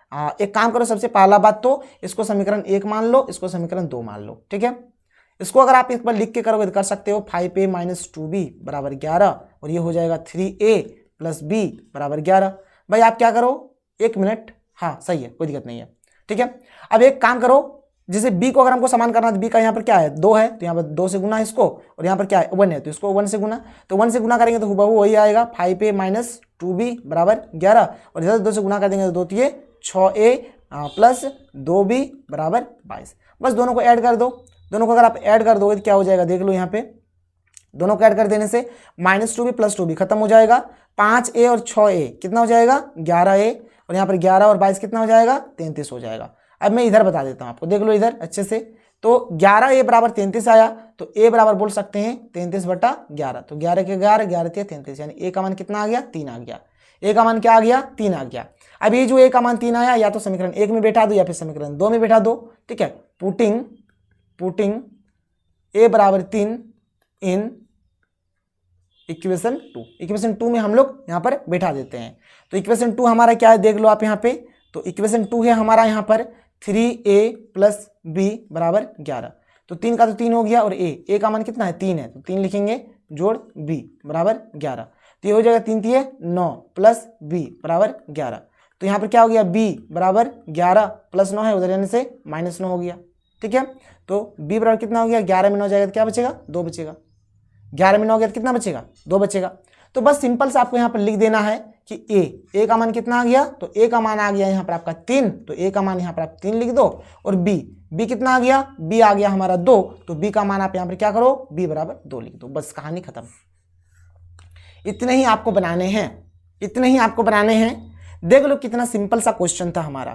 एक काम करो, सबसे पहला बात तो इसको समीकरण 1 मान लो, इसको समीकरण 2 मान लो, ठीक है। इसको अगर आप एक बार लिख के करोगे तो कर सकते हो 5a माइनस 2b बराबर 11 और ये हो जाएगा 3a प्लस b बराबर 11। भाई आप क्या करो, 1 मिनट, हाँ सही है, कोई दिक्कत नहीं है, ठीक है। अब एक काम करो, जैसे b को अगर हमको समान करना है तो b का यहाँ पर क्या है 2 है, तो यहाँ पर 2 से गुना है इसको, और यहाँ पर क्या है 1 है, तो इसको 1 से गुना, तो 1 से गुना करेंगे तो हुबहू वही आएगा 5a माइनस 2b बराबर 11 और इधर 2 से गुना कर देंगे तो 2 तिये 6a प्लस 2b बराबर 22। बस दोनों को ऐड कर दो, दोनों को अगर आप ऐड कर दोगे तो क्या हो जाएगा, देख लो यहाँ पे, दोनों को ऐड कर देने से माइनस 2b प्लस 2b खत्म हो जाएगा, 5a और 6a कितना हो जाएगा 11a और यहाँ पर 11 और 22 कितना हो जाएगा 33 हो जाएगा। अब मैं इधर बता देता हूँ आपको, देख लो इधर अच्छे से, तो 11a बराबर 33 आया, तो a बराबर बोल सकते हैं 33/11, तो 11 के 11 11 × 33 यानी a का मान कितना आ गया 3 आ गया, a का मान क्या आ गया 3 आ गया। अब ये जो a का मान 3 आया या तो समीकरण 1 में बैठा दो या फिर समीकरण 2 में बैठा दो, ठीक है। पुटिंग a बराबर 3 इन इक्वेशन 2, इक्वेशन 2 में हम लोग यहाँ पर बैठा देते हैं। तो इक्वेशन 2 हमारा क्या है देख लो आप यहाँ पे, तो इक्वेशन 2 है हमारा यहाँ पर 3a प्लस b बराबर 11, तो 3 का तो 3 हो गया और a का मान कितना है 3 है, तो 3 लिखेंगे जोड़ b बराबर 11, तो ये हो जाएगा 3 तिये 9 प्लस b बराबर 11, तो यहाँ पर क्या हो गया b बराबर 11 प्लस 9 है, उधर जाने से -9 हो गया, ठीक है। तो b बराबर कितना हो गया, 11 में 9 जाएगा तो क्या बचेगा 2 बचेगा, 11 में 9 गया तो कितना बचेगा 2 बचेगा। तो बस सिंपल से आपको यहाँ पर लिख देना है कि a का मान कितना आ गया, तो a का मान आ गया यहाँ पर आपका 3, तो a का मान यहाँ पर आप 3 लिख दो, और b कितना आ गया, b आ गया हमारा 2, तो b का मान आप यहाँ पर क्या करो b बराबर 2 लिख दो, बस कहानी खत्म। इतने ही आपको बनाने हैं, इतने ही आपको बनाने हैं। देख लो कितना सिंपल सा क्वेश्चन था हमारा,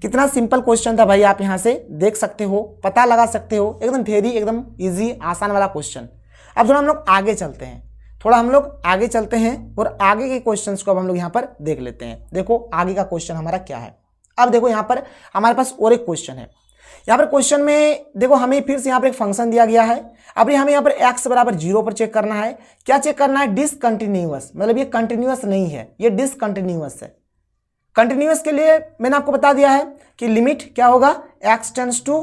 कितना सिंपल क्वेश्चन था भाई, आप यहाँ से देख सकते हो, पता लगा सकते हो, एकदम एकदम ईजी आसान वाला क्वेश्चन। अब थोड़ा हम लोग आगे चलते हैं, थोड़ा हम लोग आगे चलते हैं और आगे के क्वेश्चंस को अब हम लोग यहाँ पर देख लेते हैं। देखो आगे का क्वेश्चन हमारा क्या है। अब देखो यहाँ पर हमारे पास और एक क्वेश्चन है। यहाँ पर क्वेश्चन में देखो हमें फिर से यहाँ पर एक फंक्शन दिया गया है। अब हमें यहाँ पर x बराबर 0 पर चेक करना है। क्या चेक करना है, डिसकंटिन्यूअस, मतलब ये कंटिन्यूअस नहीं है, ये डिसकंटिन्यूअस है। कंटिन्यूअस के लिए मैंने आपको बता दिया है कि लिमिट क्या होगा, x tends to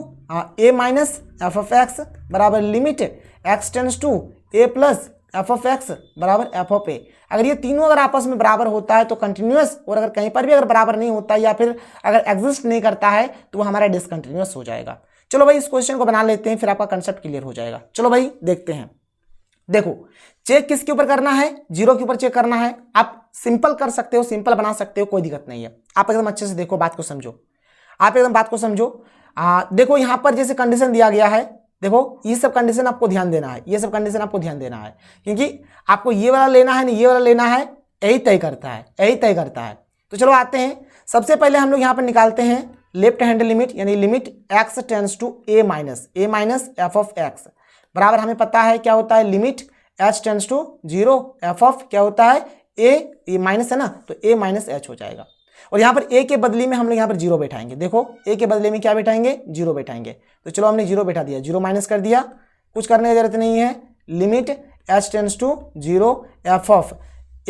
a minus F of X बराबर limit x tends to a plus F of X बराबर एफ ऑफ ए। अगर ये तीनों अगर आपस में बराबर होता है तो कंटिन्यूअस, और अगर कहीं पर भी अगर बराबर नहीं होता या फिर अगर एग्जिस्ट नहीं करता है तो वो हमारा डिसकंटिन्यूअस हो जाएगा। चलो भाई इस क्वेश्चन को बना लेते हैं, फिर आपका कंसेप्ट क्लियर हो जाएगा। चलो भाई देखते हैं। देखो चेक किसके ऊपर करना है, 0 के ऊपर चेक करना है। आप सिंपल कर सकते हो, सिंपल बना सकते हो, कोई दिक्कत नहीं है। आप एकदम अच्छे से देखो, बात को समझो, आप एकदम बात को समझो। देखो यहाँ पर जैसे कंडीशन दिया गया है, देखो ये सब कंडीशन आपको ध्यान देना है, ये सब कंडीशन आपको ध्यान देना है, क्योंकि आपको ये वाला लेना है नहीं ये वाला लेना है, यही तय करता है, यही तय करता है। तो चलो आते हैं, सबसे पहले हम लोग यहाँ पर निकालते हैं लेफ्ट हैंड लिमिट, यानी limit x tends to a minus F of X बराबर, हमें पता है क्या होता है, limit h tends to 0 F of क्या होता है a माइनस है ना, तो a माइनस h हो जाएगा। और यहाँ पर a के बदले में हम लोग यहाँ पर 0 बैठाएंगे। देखो a के बदले में क्या बैठाएंगे, 0 बैठाएंगे। तो चलो हमने 0 बैठा दिया, 0 माइनस कर दिया, कुछ करने की जरूरत नहीं है। Limit h tends to 0 F of a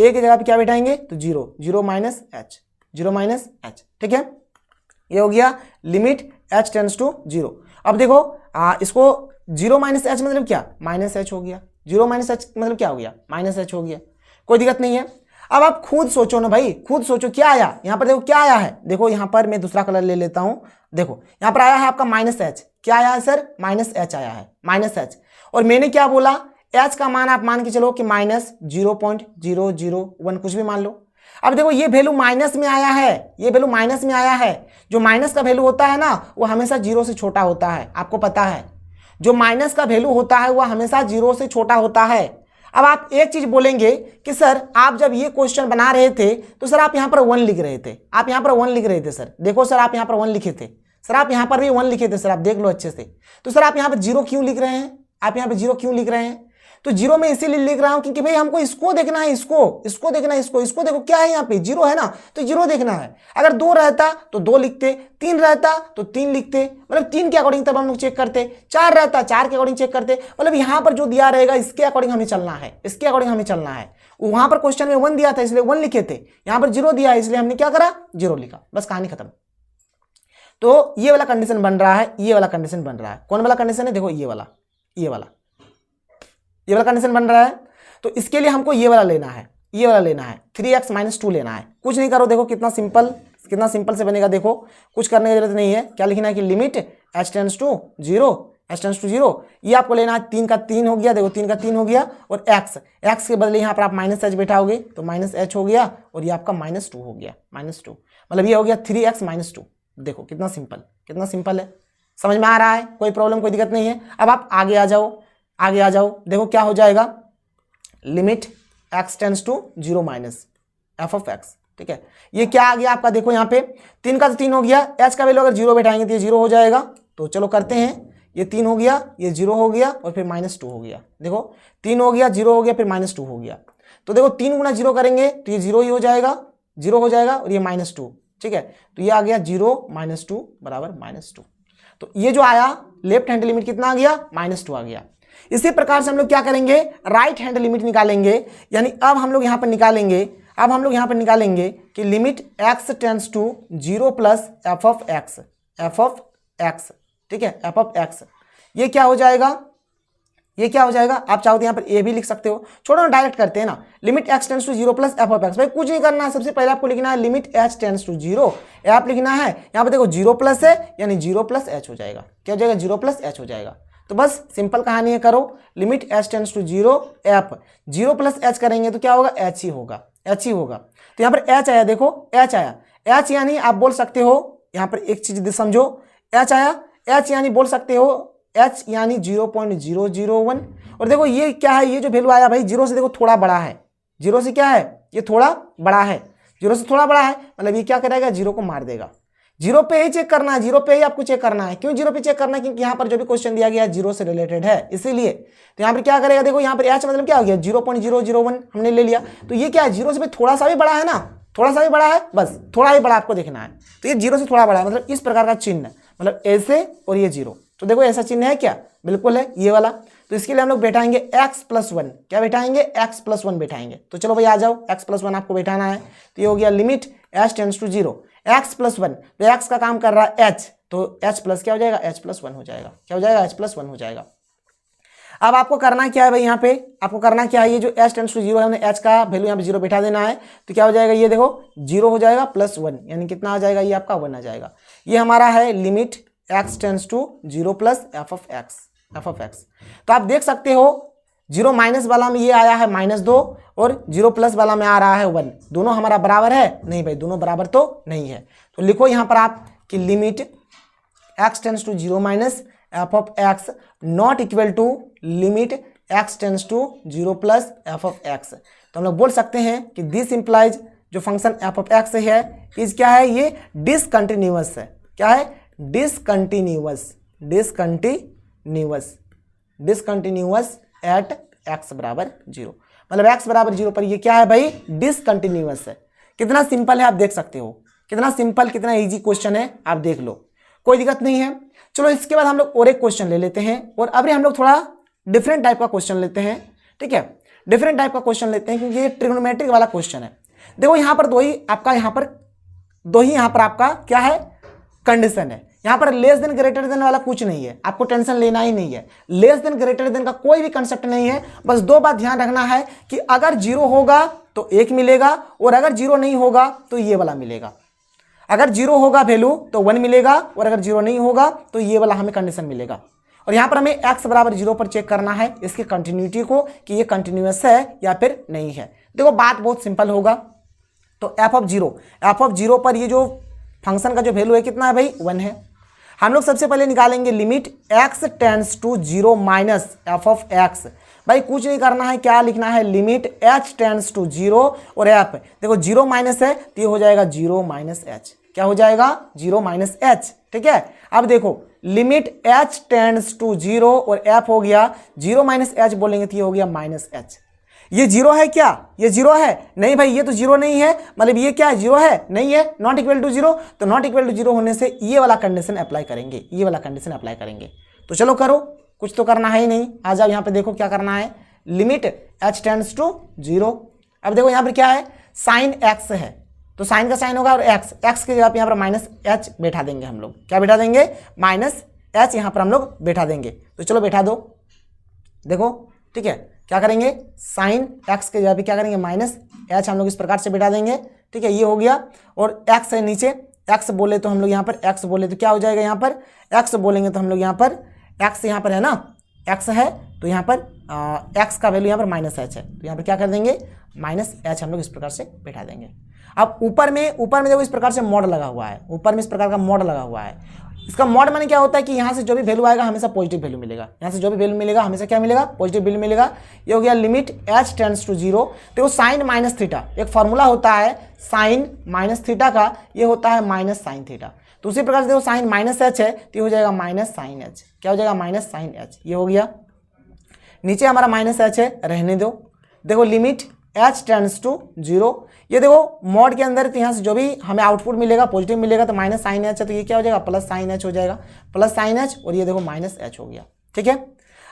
की जगह पे क्या बैठाएंगे, तो 0 माइनस h, ठीक है। ये हो गया लिमिट h टेंड्स टू 0। अब देखो इसको 0 माइनस h मतलब क्या, माइनस h हो गया। 0 माइनस h मतलब क्या हो गया, माइनस h हो गया, कोई दिक्कत नहीं है। अब आप खुद सोचो ना भाई, खुद सोचो क्या आया यहाँ पर। देखो क्या आया है, देखो यहाँ पर मैं दूसरा कलर ले लेता हूँ। देखो यहाँ पर आया है आपका माइनस h, क्या आया है सर, माइनस h आया है, माइनस h। और मैंने क्या बोला, h का मान आप मान के चलो कि माइनस 0.001 कुछ भी मान लो। अब देखो ये वैल्यू माइनस में आया है, ये वैल्यू माइनस में आया है। जो माइनस का वैल्यू होता है ना वो हमेशा 0 से छोटा होता है, आपको पता है। जो माइनस का वैल्यू होता है वह हमेशा 0 से छोटा होता है। अब आप एक चीज बोलेंगे कि सर आप जब ये क्वेश्चन बना रहे थे तो सर आप यहाँ पर 1 लिख रहे थे, आप यहाँ पर 1 लिख रहे थे सर। देखो सर आप यहाँ पर 1 लिखे थे, सर आप यहाँ पर भी 1 लिखे थे सर, आप देख लो अच्छे से। तो सर आप यहाँ पर 0 क्यों लिख रहे हैं, आप यहाँ पे 0 क्यों लिख रहे हैं? तो 0 में इसीलिए लिख रहा हूं क्योंकि भाई हमको इसको देखना है, इसको देखना है, इसको देखो क्या है यहाँ पे 0 है ना, तो 0 देखना है। अगर 2 रहता तो 2 लिखते, 3 रहता तो 3 लिखते, मतलब 3 के अकॉर्डिंग तब हम लोग चेक करते, 4 रहता 4 के अकॉर्डिंग चेक करते, मतलब यहाँ पर जो दिया रहेगा इसके अकॉर्डिंग हमें चलना है, इसके अकॉर्डिंग हमें चलना है। वहां पर क्वेश्चन में 1 दिया था इसलिए 1 लिखे थे, यहाँ पर 0 दिया है इसलिए हमने क्या करा 0 लिखा, बस कहानी खत्म। तो ये वाला कंडीशन बन रहा है, ये वाला कंडीशन बन रहा है। कौन वाला कंडीशन है? देखो ये वाला कंडीशन बन रहा है। तो इसके लिए हमको ये वाला लेना है, ये वाला लेना है, 3x - 2 लेना है। कुछ नहीं करो, देखो कितना सिंपल से बनेगा। देखो कुछ करने की जरूरत नहीं है, क्या लिखना है कि लिमिट h टेंड्स टू 0 ये आपको लेना है। 3 का 3 हो गया, देखो 3 का 3 हो गया, और x के बदले यहाँ पर आप -h बैठाओगे तो -h हो गया, और ये आपका -2 हो गया, -2 मतलब ये हो गया 3x - 2। देखो कितना सिंपल है, समझ में आ रहा है? कोई प्रॉब्लम कोई दिक्कत नहीं है। अब आप आगे आ जाओ, देखो क्या हो जाएगा, limit x tends to 0 - f(x), ठीक है। ये क्या आ गया आपका, देखो यहाँ पे 3 का 3 हो गया, h का वैल्यू अगर 0 बैठाएंगे तो ये 0 हो जाएगा। तो चलो करते हैं, ये 3 हो गया, ये 0 हो गया, और फिर -2 हो गया। देखो 3 हो गया, 0 हो गया, फिर -2 हो गया। तो देखो 3 गुना 0 करेंगे तो ये 0 ही हो जाएगा, 0 हो जाएगा, और ये -2, ठीक है। तो ये आ गया 0 - 2 बराबर -2। तो ये जो आया लेफ्ट हैंड लिमिट कितना आ गया, -2 आ गया। इसी प्रकार से हम लोग क्या करेंगे, राइट हैंड लिमिट निकालेंगे। यानी अब हम लोग यहाँ पर निकालेंगे कि limit x tends to 0 plus f(x), ठीक है, f(x). ये क्या हो जाएगा, आप चाहो तो यहाँ पर a भी लिख सकते हो, छोड़ो ना, डायरेक्ट करते हैं ना। Limit x tends to 0 plus f(x), भाई कुछ नहीं करना है, सबसे पहले आपको लिखना है लिमिट h टेंड्स टू 0, आप लिखना है यहाँ पर, देखो 0 प्लस है यानी 0 प्लस h हो जाएगा। क्या हो जाएगा, 0 प्लस h हो जाएगा। तो बस सिंपल कहानी है, करो limit h tends to 0 f, 0 plus h करेंगे तो क्या होगा, h ही होगा। तो यहाँ पर h आया, देखो h आया, h यानी आप बोल सकते हो, यहाँ पर एक चीज समझो, h आया, h यानी बोल सकते हो h यानी 0.001। और देखो ये क्या है, ये जो वैल्यू आया भाई 0 से देखो थोड़ा बड़ा है, 0 से क्या है, ये थोड़ा बड़ा है, 0 से थोड़ा बड़ा है, मतलब ये क्या करेगा, 0 को मार देगा। 0 पे ही चेक करना है, 0 पे ही आपको चेक करना है। क्यों 0 पे चेक करना है, क्योंकि यहाँ पर जो भी क्वेश्चन दिया गया है 0 से रिलेटेड है, इसीलिए। तो यहाँ पर क्या करेगा, देखो यहाँ पर h मतलब क्या हो गया, 0.001 हमने ले लिया। तो ये क्या है, 0 से थोड़ा सा भी बड़ा है ना, थोड़ा सा भी बड़ा है, बस थोड़ा ही बड़ा आपको देखना है। तो ये 0 से थोड़ा बड़ा है, मतलब इस प्रकार का चिन्ह, मतलब ऐसे, और ये 0। तो देखो ऐसा चिन्ह है क्या, बिल्कुल है ये वाला। तो इसके लिए हम लोग बैठाएंगे x+1, क्या बैठाएंगे, x+1 बैठाएंगे। तो चलो भाई आ जाओ, x+1 आपको बैठाना है। तो ये हो गया limit h tends to 0, x+1, तो x का काम कर रहा है h, तो h प्लस क्या हो जाएगा, h+1 हो जाएगा। क्या हो जाएगा, h+1 हो जाएगा। अब आपको करना क्या है भाई, यहाँ पे आपको करना क्या है, ये जो h टेंड्स टू 0 है, हमने h का वैल्यू यहाँ पे 0 बैठा देना है। तो क्या हो जाएगा, ये देखो 0 हो जाएगा +1, यानी कितना आ जाएगा, ये आपका 1 आ जाएगा। ये हमारा है limit x tends to 0 plus f(x). तो आप देख सकते हो 0 माइनस वाला में ये आया है -2, और 0 प्लस वाला में आ रहा है 1। दोनों हमारा बराबर है? नहीं भाई, दोनों बराबर तो नहीं है। तो लिखो यहाँ पर आप कि limit x tends to 0 minus f(x) not equal to limit x tends to 0 plus f(x). तो हम लोग बोल सकते हैं कि दिस इंप्लाइज जो फंक्शन f(x) है इस क्या है, ये डिसकंटिन्यूअस है। क्या है, डिसकंटिन्यूअस एट x बराबर 0, मतलब x बराबर 0 पर ये क्या है भाई, डिसकंटिन्यूअस है। कितना सिंपल है आप देख सकते हो, कितना सिंपल, कितना इजी क्वेश्चन है, आप देख लो, कोई दिक्कत नहीं है। चलो इसके बाद हम लोग और एक क्वेश्चन ले लेते हैं, और अब हम लोग थोड़ा डिफरेंट टाइप का क्वेश्चन लेते हैं, ठीक है, डिफरेंट टाइप का क्वेश्चन लेते हैं, क्योंकि ये ट्रिग्नोमेट्रिक वाला क्वेश्चन है। देखो यहाँ पर दो ही आपका क्या है, कंडीशन है। यहाँ पर लेस देन ग्रेटर देन वाला कुछ नहीं है, आपको टेंशन लेना ही नहीं है। लेस देन ग्रेटर देन का कोई भी कंसेप्ट नहीं है। बस दो बात ध्यान रखना है कि अगर 0 होगा तो 1 मिलेगा, और अगर 0 नहीं होगा तो ये वाला मिलेगा। अगर 0 होगा वैल्यू तो 1 मिलेगा, और अगर 0 नहीं होगा तो ये वाला हमें कंडीशन मिलेगा। और यहाँ पर हमें x बराबर 0 पर चेक करना है इसकी कंटिन्यूटी को, कि ये कंटिन्यूअस है या फिर नहीं है। देखो बात बहुत सिंपल होगा। तो f(0) पर ये जो फंक्शन का जो वैल्यू है कितना है भाई, 1 है। हम लोग सबसे पहले निकालेंगे limit x tends to 0 minus f(x). भाई कुछ नहीं करना है, क्या लिखना है, लिमिट h टेंड्स टू 0 और f, देखो 0 माइनस है तो ये हो जाएगा 0 - h। क्या हो जाएगा, 0 - h, ठीक है। अब देखो लिमिट h टेंड्स टू 0 और f हो गया 0 माइनस एच बोलेंगे तो ये हो गया माइनस एच। ये 0 है क्या? ये 0 है नहीं भाई, ये तो 0 नहीं है, मतलब ये क्या है 0 है नहीं है, नॉट इक्वल टू 0। तो नॉट इक्वल टू 0 होने से ये वाला कंडीशन अप्लाई करेंगे, ये वाला कंडीशन अप्लाई करेंगे। तो चलो करो, कुछ तो करना है ही नहीं। आ जाओ यहाँ पे देखो क्या करना है, लिमिट h टेंड्स टू 0। अब देखो यहाँ पर क्या है, साइन x है तो साइन का साइन होगा और x की जगह पे यहाँ पर माइनस h बैठा देंगे हम लोग। क्या बैठा देंगे? माइनस h यहाँ पर हम लोग बैठा देंगे। तो चलो बैठा दो, देखो ठीक है। क्या करेंगे, साइन x के जगह पे क्या करेंगे, माइनस h हम लोग इस प्रकार से बैठा देंगे। ठीक है, ये हो गया। और x है नीचे, x बोले तो हम लोग यहाँ पर x बोले तो क्या हो जाएगा, यहाँ पर x बोलेंगे तो हम लोग यहाँ पर x यहाँ पर है ना, x है तो यहाँ पर x का वैल्यू यहाँ पर माइनस h है, तो यहाँ पर क्या कर देंगे, माइनस h हम लोग इस प्रकार से बैठा देंगे। अब ऊपर में देखो इस प्रकार से मॉड लगा हुआ है, ऊपर में इस प्रकार का मॉड लगा हुआ है। इसका मॉड माने क्या होता है कि यहाँ से जो भी वैल्यू आएगा हमेशा पॉजिटिव वैल्यू मिलेगा, यहाँ से जो भी वैल्यू मिलेगा हमेशा क्या मिलेगा, पॉजिटिव वैल्यू मिलेगा। ये हो गया लिमिट h टेंड्स टू 0। तो साइन माइनस थीटा एक फॉर्मूला होता है साइन माइनस थीटा का, ये होता है माइनस साइन थीटा। तो उसी प्रकार से देखो साइन माइनस h है तो ये हो जाएगा माइनस साइन h। क्या हो जाएगा, माइनस साइन h। ये हो गया, नीचे हमारा माइनस h है, रहने दो। देखो लिमिट h टेंड्स टू 0। ये देखो मॉड के अंदर तो यहाँ से जो भी हमें आउटपुट मिलेगा पॉजिटिव मिलेगा, तो माइनस साइन h है तो ये क्या हो जाएगा, प्लस साइन h हो जाएगा, प्लस साइन h। और ये देखो माइनस h हो गया। ठीक है,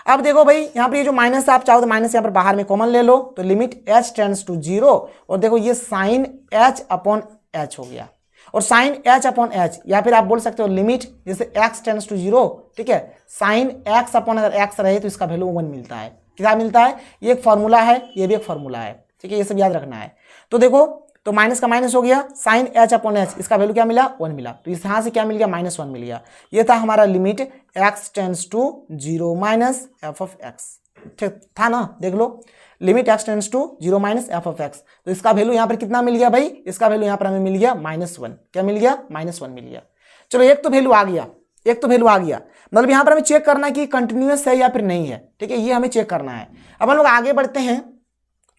अब देखो भाई यहाँ पर ये जो माइनस आप चाहो तो माइनस यहाँ पर बाहर में कॉमन ले लो, तो लिमिट h टेंड्स टू 0। और देखो ये साइन h अपॉन h हो गया, और साइन h अपॉन h, या फिर आप बोल सकते हो लिमिट जैसे x टेंड्स टू 0। ठीक है, साइन x अपॉन अगर x रहे तो इसका वैल्यू 1 मिलता है। क्या मिलता है, ये एक फॉर्मूला है, ये भी एक फॉर्मूला है। ठीक है, ये सब याद रखना है। तो देखो तो माइनस का माइनस हो गया, साइन h अपॉन h, इसका वैल्यू क्या मिला, 1 मिला। तो इस यहाँ से क्या मिल गया, माइनस 1 मिल गया। ये था हमारा limit x tends to 0 minus f of x। ठीक था ना, देख लो limit x tends to 0 minus f of x। तो इसका वैल्यू यहाँ पर कितना मिल गया भाई, इसका वैल्यू यहाँ पर हमें मिल गया माइनस 1। क्या मिल गया, माइनस 1 मिल गया। चलो एक तो वैल्यू आ गया, एक तो वैल्यू आ गया, मतलब यहाँ पर हमें चेक करना है कि कंटिन्यूअस है या फिर नहीं है। ठीक है, ये हमें चेक करना है। अब हम लोग आगे बढ़ते हैं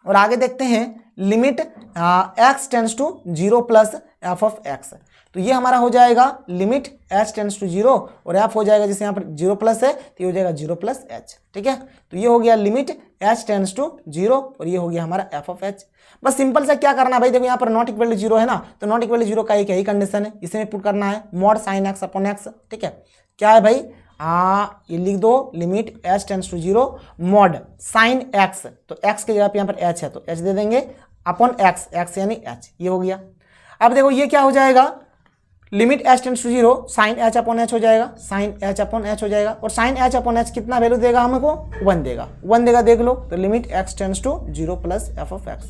और आगे देखते हैं limit x tends to 0 plus f of x। तो ये हमारा हो जाएगा लिमिट h टेंड्स टू 0 और f हो जाएगा, जैसे यहाँ पर 0 प्लस है तो ये हो जाएगा 0 प्लस h। ठीक है, तो ये हो गया लिमिट h टेंड्स टू 0 और ये हो गया हमारा f ऑफ h। बस सिंपल सा क्या करना है भाई, देखो यहाँ पर नॉट इक्वल टू 0 है ना, तो नॉट इक्वल टू 0 का एक यही कंडीशन है, इसे में पुट करना है mod sine x upon x। ठीक है, क्या है भाई, ये लिख दो limit h tends to 0 mod sine x, तो x की जगह पे यहाँ पर h है तो h दे देंगे, अपॉन x यानी h। ये हो गया। अब देखो ये क्या हो जाएगा, limit h tends to 0 sine h upon h हो जाएगा, साइन h अपॉन h हो जाएगा। और साइन h अपॉन h कितना वैल्यू देगा हमको, 1 देगा, 1 देगा। देख लो तो limit x tends to 0 plus f of x।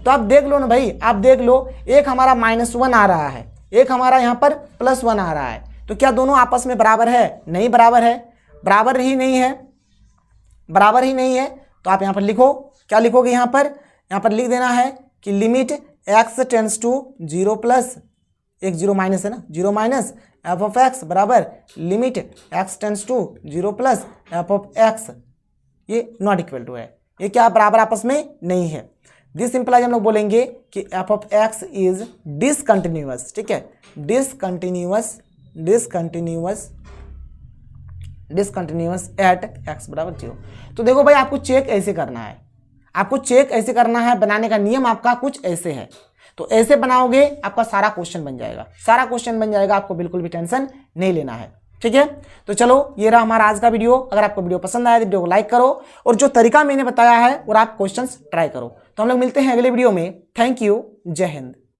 तो आप देख लो ना भाई, आप देख लो एक हमारा -1 आ रहा है, एक हमारा यहाँ पर +1 आ रहा है, तो क्या दोनों आपस में बराबर है? नहीं बराबर है, बराबर ही नहीं है, बराबर ही नहीं है। तो आप यहाँ पर लिखो, क्या लिखोगे यहाँ पर लिख देना है कि limit x tends to 0 plus, एक 0 माइनस है ना, 0 माइनस f ऑफ x बराबर limit x tends to 0 plus f of x। ये नॉट इक्वल टू है, ये क्या बराबर आपस में नहीं है। दिस सिंपलाइज हम लोग बोलेंगे कि f of x is discontinuous. ठीक है, डिसकंटिन्यूअस एट x बराबर 0। तो देखो भाई आपको चेक ऐसे करना है, आपको चेक ऐसे करना है, बनाने का नियम आपका कुछ ऐसे है। तो ऐसे बनाओगे आपका सारा क्वेश्चन बन जाएगा, सारा क्वेश्चन बन जाएगा, आपको बिल्कुल भी टेंशन नहीं लेना है। ठीक है, तो चलो ये रहा हमारा आज का वीडियो। अगर आपको वीडियो पसंद आया तो वीडियो को लाइक करो और जो तरीका मैंने बताया है और आप क्वेश्चंस ट्राई करो। तो हम लोग मिलते हैं अगले वीडियो में। थैंक यू, जय हिंद।